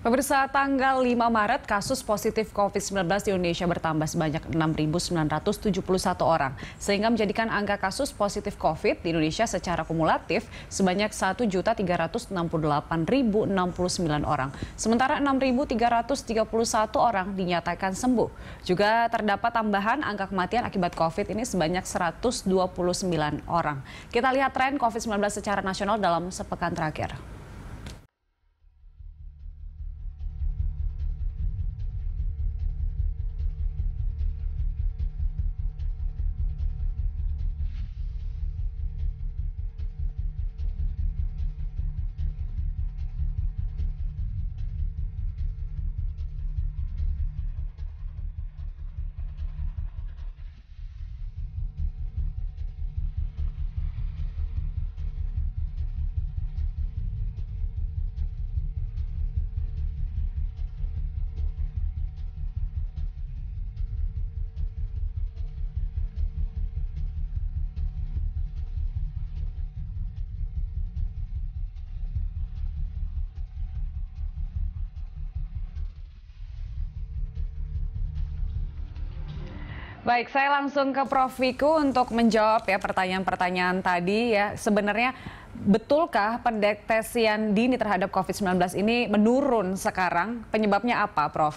Pemirsa, tanggal 5 Maret kasus positif COVID-19 di Indonesia bertambah sebanyak 6.971 orang, sehingga menjadikan angka kasus positif COVID di Indonesia secara kumulatif sebanyak 1.368.069 orang. Sementara 6.331 orang dinyatakan sembuh. Juga terdapat tambahan angka kematian akibat COVID ini sebanyak 129 orang. Kita lihat tren COVID-19 secara nasional dalam sepekan terakhir. Baik, saya langsung ke Prof. Wiku untuk menjawab ya pertanyaan-pertanyaan tadi ya. Sebenarnya betulkah pendeteksian dini terhadap COVID-19 ini menurun sekarang? Penyebabnya apa, Prof?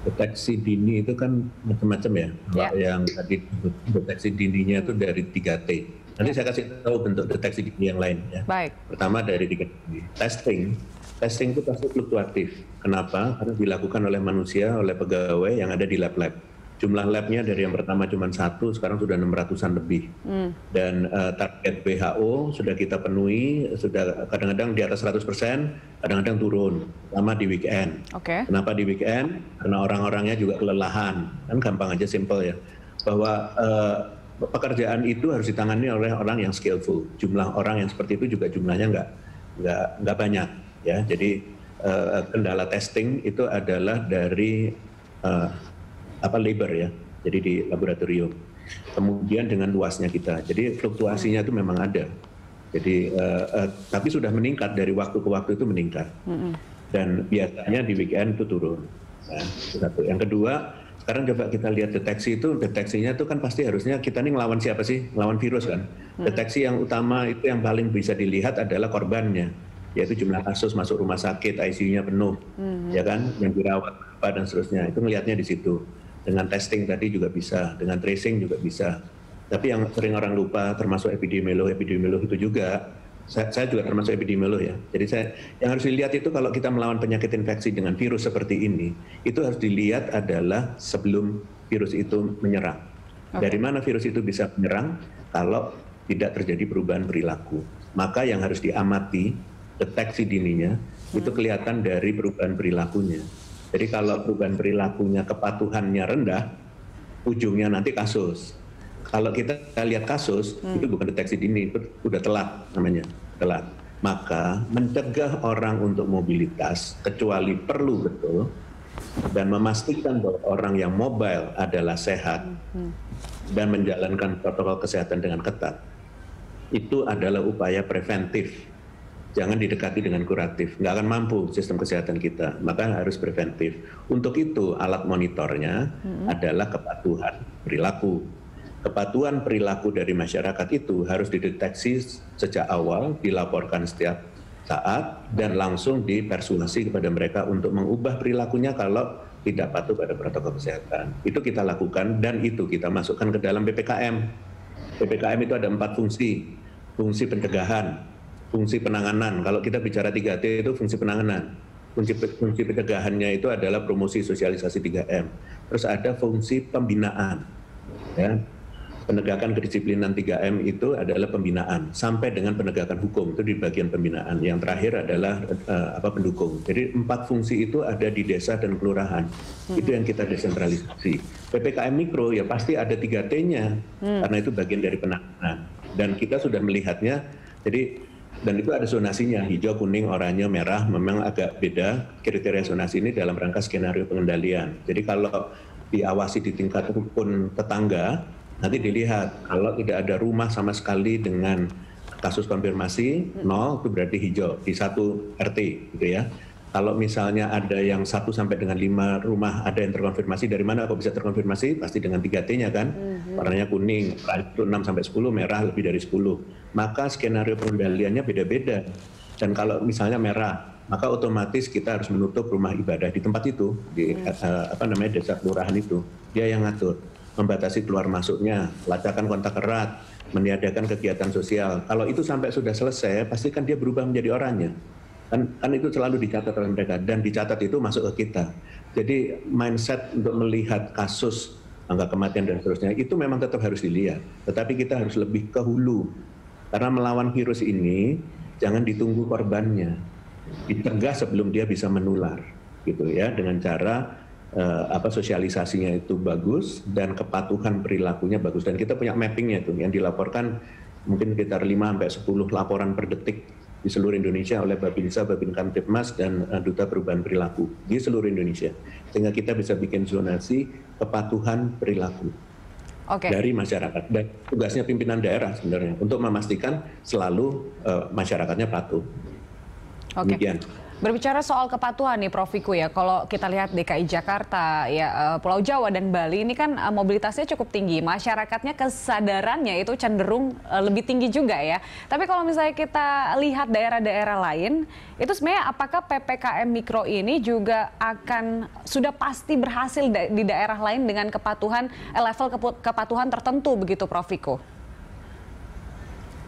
Deteksi dini itu kan macam-macam ya. Yang tadi deteksi dininya itu dari 3T. Nanti saya kasih tahu bentuk deteksi dini yang lain ya. Baik. Pertama dari 3T. Testing itu pasti fluktuatif. Kenapa? Karena dilakukan oleh manusia, oleh pegawai yang ada di lab-lab. Jumlah labnya dari yang pertama cuma 1, sekarang sudah 600-an lebih. Dan target WHO sudah kita penuhi, sudah kadang-kadang di atas 100%, kadang-kadang turun, lama di weekend. Kenapa di weekend? Karena orang-orangnya juga kelelahan. Kan gampang aja, simple ya. Bahwa pekerjaan itu harus ditangani oleh orang yang skillful. Jumlah orang yang seperti itu juga jumlahnya nggak banyak. Ya, jadi kendala testing itu adalah dari labor ya, jadi di laboratorium. Kemudian dengan luasnya kita, jadi fluktuasinya itu memang ada. Jadi tapi sudah meningkat dari waktu ke waktu itu meningkat. Dan biasanya di weekend itu turun. Ya, satu. Yang kedua, sekarang coba kita lihat deteksinya itu kan pasti harusnya kita nih ngelawan siapa sih? Ngelawan virus kan. Deteksi yang utama itu yang paling bisa dilihat adalah korbannya, yaitu jumlah kasus masuk rumah sakit, ICU-nya penuh, ya kan, yang dirawat apa dan seterusnya. Itu ngelihatnya di situ. Dengan testing tadi juga bisa, dengan tracing juga bisa. Tapi yang sering orang lupa, termasuk epidemiolog itu juga. Saya juga termasuk epidemiolog ya. Jadi yang harus dilihat itu kalau kita melawan penyakit infeksi dengan virus seperti ini, itu harus dilihat adalah sebelum virus itu menyerang. Dari mana virus itu bisa menyerang? Kalau tidak terjadi perubahan perilaku. Maka yang harus diamati deteksi dininya itu kelihatan dari perubahan perilakunya. Jadi kalau perubahan perilakunya, kepatuhannya rendah, ujungnya nanti kasus. Kalau kita lihat kasus, itu bukan deteksi dini, itu udah telat namanya, telat. Maka mencegah orang untuk mobilitas, kecuali perlu betul, dan memastikan bahwa orang yang mobile adalah sehat dan menjalankan protokol kesehatan dengan ketat, itu adalah upaya preventif. Jangan didekati dengan kuratif, nggak akan mampu sistem kesehatan kita, maka harus preventif. Untuk itu alat monitornya adalah kepatuhan perilaku. Kepatuhan perilaku dari masyarakat itu harus dideteksi sejak awal, dilaporkan setiap saat, dan langsung dipersuasi kepada mereka untuk mengubah perilakunya kalau tidak patuh pada protokol kesehatan. Itu kita lakukan dan itu kita masukkan ke dalam PPKM. PPKM itu ada 4 fungsi. Fungsi pencegahan, fungsi penanganan. Kalau kita bicara 3T itu fungsi penanganan. Fungsi pencegahannya itu adalah promosi sosialisasi 3M. Terus ada fungsi pembinaan. Ya. Penegakan kedisiplinan 3M itu adalah pembinaan sampai dengan penegakan hukum, itu di bagian pembinaan. Yang terakhir adalah pendukung. Jadi 4 fungsi itu ada di desa dan kelurahan. Itu yang kita desentralisasi. PPKM mikro ya pasti ada 3T-nya karena itu bagian dari penanganan. Dan kita sudah melihatnya. Jadi dan itu ada zonasinya, hijau, kuning, oranye, merah, memang agak beda kriteria zonasi ini dalam rangka skenario pengendalian. Jadi kalau diawasi di tingkat rukun tetangga, nanti dilihat kalau tidak ada rumah sama sekali dengan kasus konfirmasi 0 itu berarti hijau di satu RT gitu ya. Kalau misalnya ada yang 1 sampai dengan 5 rumah ada yang terkonfirmasi, dari mana kok bisa terkonfirmasi? Pasti dengan 3T-nya kan, warnanya kuning, itu 6 sampai 10, merah lebih dari 10. Maka skenario pengendaliannya beda-beda. Dan kalau misalnya merah, maka otomatis kita harus menutup rumah ibadah di tempat itu, di desa kelurahan itu. Dia yang ngatur, membatasi keluar masuknya, pelacakan kontak erat, meniadakan kegiatan sosial. Kalau itu sampai sudah selesai, pasti kan dia berubah menjadi oranye. Kan itu selalu dicatat oleh mereka, dan dicatat itu masuk ke kita. Jadi mindset untuk melihat kasus, angka kematian dan seterusnya, itu memang tetap harus dilihat. Tetapi kita harus lebih ke hulu. Karena melawan virus ini, jangan ditunggu korbannya. Dicegah sebelum dia bisa menular. Gitu ya, dengan cara sosialisasinya itu bagus, dan kepatuhan perilakunya bagus. Dan kita punya mappingnya itu, yang dilaporkan mungkin sekitar 5-10 laporan per detik di seluruh Indonesia oleh Babinsa, Babin Kamtibmas, dan Duta Perubahan Perilaku di seluruh Indonesia. Sehingga kita bisa bikin zonasi kepatuhan perilaku dari masyarakat. Dan tugasnya pimpinan daerah sebenarnya untuk memastikan selalu masyarakatnya patuh. Demikian. Berbicara soal kepatuhan nih Prof Wiku ya, kalau kita lihat DKI Jakarta, ya Pulau Jawa dan Bali ini kan mobilitasnya cukup tinggi, masyarakatnya kesadarannya itu cenderung lebih tinggi juga ya. Tapi kalau misalnya kita lihat daerah-daerah lain, itu sebenarnya apakah PPKM Mikro ini juga akan sudah pasti berhasil di daerah lain dengan kepatuhan level kepatuhan tertentu begitu Prof Wiku?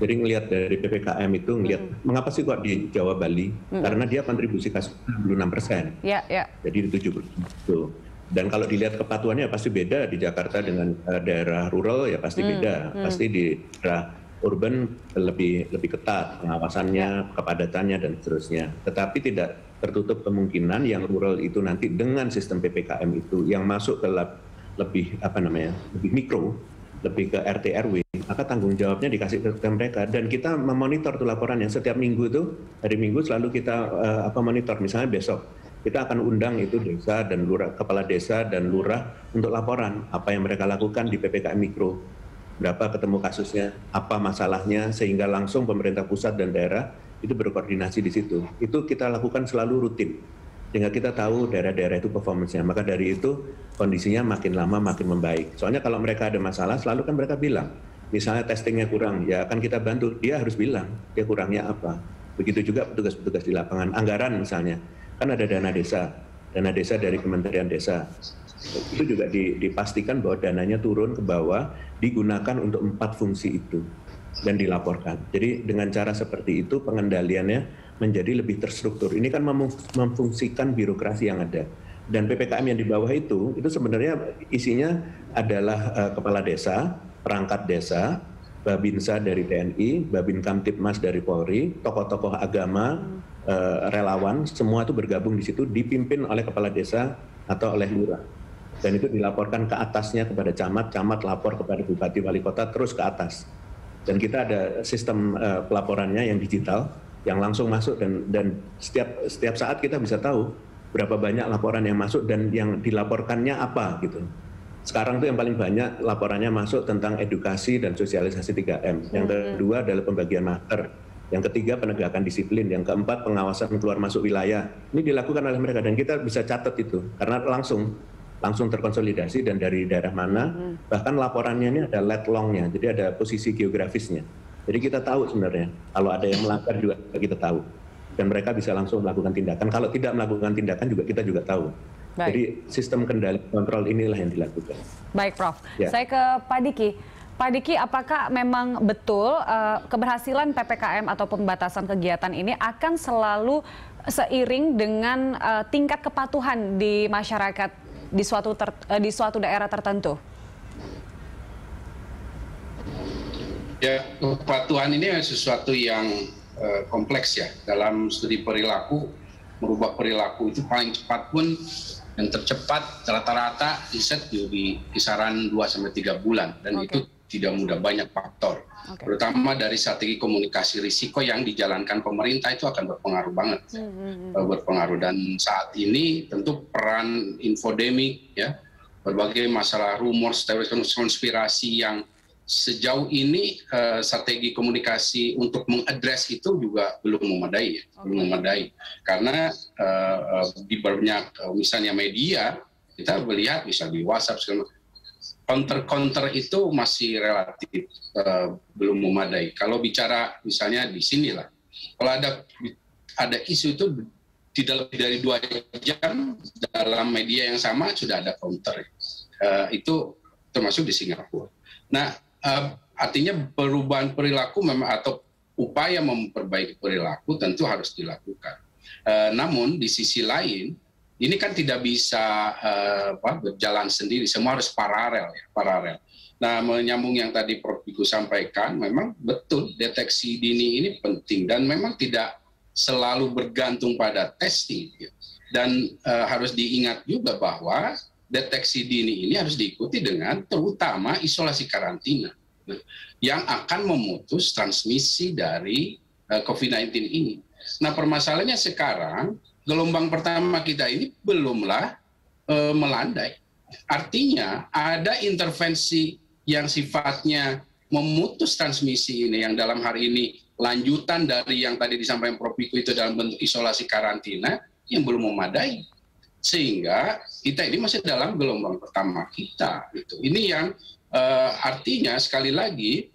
Jadi ngelihat dari PPKM itu, ngelihat mengapa sih kok di Jawa Bali? Karena dia kontribusi kasus 66%. Jadi 70%. Dan kalau dilihat kepatuhannya pasti beda di Jakarta dengan daerah rural ya pasti beda. Pasti di daerah urban lebih ketat pengawasannya, kepadatannya dan seterusnya. Tetapi tidak tertutup kemungkinan yang rural itu nanti dengan sistem PPKM itu yang masuk ke lebih lebih mikro, lebih ke RT RW, maka tanggung jawabnya dikasih ke mereka, dan kita memonitor tuh laporannya setiap minggu itu, hari Minggu selalu kita monitor. Misalnya besok kita akan undang itu desa dan lurah, kepala desa dan lurah untuk laporan apa yang mereka lakukan di PPKM Mikro, berapa ketemu kasusnya, apa masalahnya, sehingga langsung pemerintah pusat dan daerah itu berkoordinasi di situ. Itu kita lakukan selalu rutin, sehingga kita tahu daerah-daerah itu performance-nya. Maka dari itu kondisinya makin lama makin membaik. Soalnya kalau mereka ada masalah, selalu kan mereka bilang, misalnya testingnya kurang, ya akan kita bantu. Dia harus bilang, dia kurangnya apa. Begitu juga petugas-petugas di lapangan. Anggaran misalnya, kan ada dana desa dari Kementerian Desa. Itu juga dipastikan bahwa dananya turun ke bawah, digunakan untuk 4 fungsi itu, dan dilaporkan. Jadi dengan cara seperti itu pengendaliannya menjadi lebih terstruktur. Ini kan memfungsikan birokrasi yang ada. Dan PPKM yang di bawah itu sebenarnya isinya adalah kepala desa, perangkat desa, Babinsa dari TNI, Babin Kamtibmas dari Polri, tokoh-tokoh agama, relawan, semua itu bergabung di situ, dipimpin oleh kepala desa atau oleh lurah. Dan itu dilaporkan ke atasnya kepada camat, camat lapor kepada bupati, wali kota, terus ke atas. Dan kita ada sistem pelaporannya yang digital, yang langsung masuk, dan setiap saat kita bisa tahu berapa banyak laporan yang masuk dan yang dilaporkannya apa gitu. Sekarang tuh yang paling banyak laporannya masuk tentang edukasi dan sosialisasi 3M. Yang kedua adalah pembagian masker. Yang ketiga penegakan disiplin. Yang keempat pengawasan keluar masuk wilayah. Ini dilakukan oleh mereka dan kita bisa catat itu karena langsung terkonsolidasi dan dari daerah mana. Bahkan laporannya ini ada lat longnya, jadi ada posisi geografisnya. Jadi kita tahu sebenarnya, kalau ada yang melanggar juga kita tahu. Dan mereka bisa langsung melakukan tindakan. Kalau tidak melakukan tindakan juga kita juga tahu. Baik. Jadi sistem kendali kontrol inilah yang dilakukan. Baik Prof, saya ke Pak Diki. Pak Diki, apakah memang betul keberhasilan PPKM atau pembatasan kegiatan ini akan selalu seiring dengan tingkat kepatuhan di masyarakat di suatu daerah tertentu? Ya, kepatuhan ini sesuatu yang kompleks ya. Dalam studi perilaku, merubah perilaku itu paling cepat pun yang tercepat rata-rata riset di kisaran 2-3 bulan. Dan itu tidak mudah, banyak faktor. Terutama dari strategi komunikasi risiko yang dijalankan pemerintah itu akan berpengaruh banget. Berpengaruh. Dan saat ini tentu peran infodemik, ya, berbagai masalah rumor, konspirasi yang sejauh ini strategi komunikasi untuk mengadres itu juga belum memadai, ya. Belum memadai. Karena di banyak misalnya media kita melihat misalnya di WhatsApp counter itu masih relatif belum memadai. Kalau bicara misalnya di sinilah, kalau ada isu itu tidak lebih dari 2 jam dalam media yang sama sudah ada counter. Itu termasuk di Singapura. Nah, artinya perubahan perilaku memang atau upaya memperbaiki perilaku tentu harus dilakukan. Namun di sisi lain ini kan tidak bisa berjalan sendiri, semua harus paralel. Nah, menyambung yang tadi Prof. Wiku sampaikan, memang betul deteksi dini ini penting dan memang tidak selalu bergantung pada testing. Dan harus diingat juga bahwa deteksi dini ini harus diikuti dengan terutama isolasi karantina yang akan memutus transmisi dari COVID-19 ini. Nah, permasalahannya sekarang gelombang pertama kita ini belumlah melandai. Artinya ada intervensi yang sifatnya memutus transmisi ini yang dalam hari ini lanjutan dari yang tadi disampaikan Prof. Wiku itu dalam bentuk isolasi karantina yang belum memadai. Sehingga kita ini masih dalam gelombang pertama kita. Gitu. Ini yang artinya sekali lagi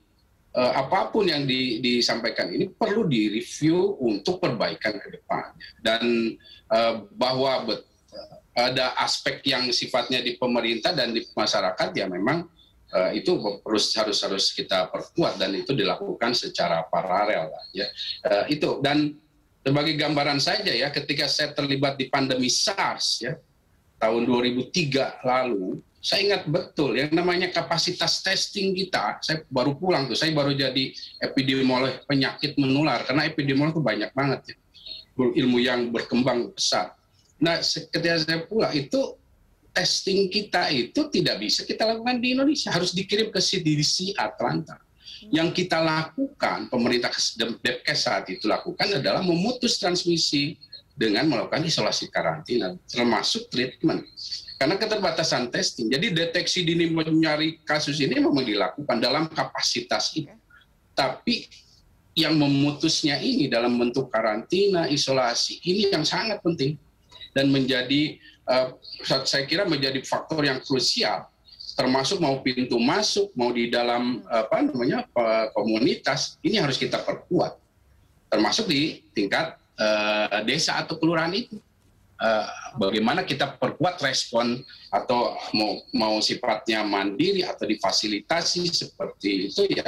apapun yang disampaikan ini perlu direview untuk perbaikan ke depannya. Dan bahwa ada aspek yang sifatnya di pemerintah dan di masyarakat ya memang itu harus kita perkuat dan itu dilakukan secara paralel. Ya. Itu dan sebagai gambaran saja ya, ketika saya terlibat di pandemi SARS ya, tahun 2003 lalu, saya ingat betul yang namanya kapasitas testing kita, saya baru pulang tuh, saya baru jadi epidemiolog penyakit menular, karena epidemiolog itu banyak banget ya, ilmu yang berkembang besar. Nah, ketika saya pulang itu, testing kita itu tidak bisa kita lakukan di Indonesia, harus dikirim ke CDC Atlanta. Yang kita lakukan, pemerintah Depkes saat itu lakukan adalah memutus transmisi dengan melakukan isolasi karantina, termasuk treatment. Karena keterbatasan testing. Jadi deteksi dini mencari kasus ini memang dilakukan dalam kapasitas itu. Tapi yang memutusnya ini dalam bentuk karantina, isolasi, ini yang sangat penting. Dan menjadi, saya kira menjadi faktor yang krusial. Termasuk mau pintu masuk, mau di dalam komunitas, ini harus kita perkuat. Termasuk di tingkat desa atau kelurahan itu. Bagaimana kita perkuat respon atau mau sifatnya mandiri atau difasilitasi seperti itu ya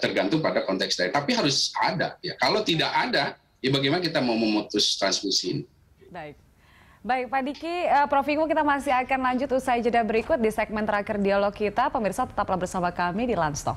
tergantung pada konteks daerah. Tapi harus ada. Ya. Kalau tidak ada, ya bagaimana kita mau memutus transmisi ini? Baik, Pak Diki, Prof. Wiku, kita masih akan lanjut usai jeda berikut di segmen terakhir dialog kita. Pemirsa tetaplah bersama kami di Lanstock.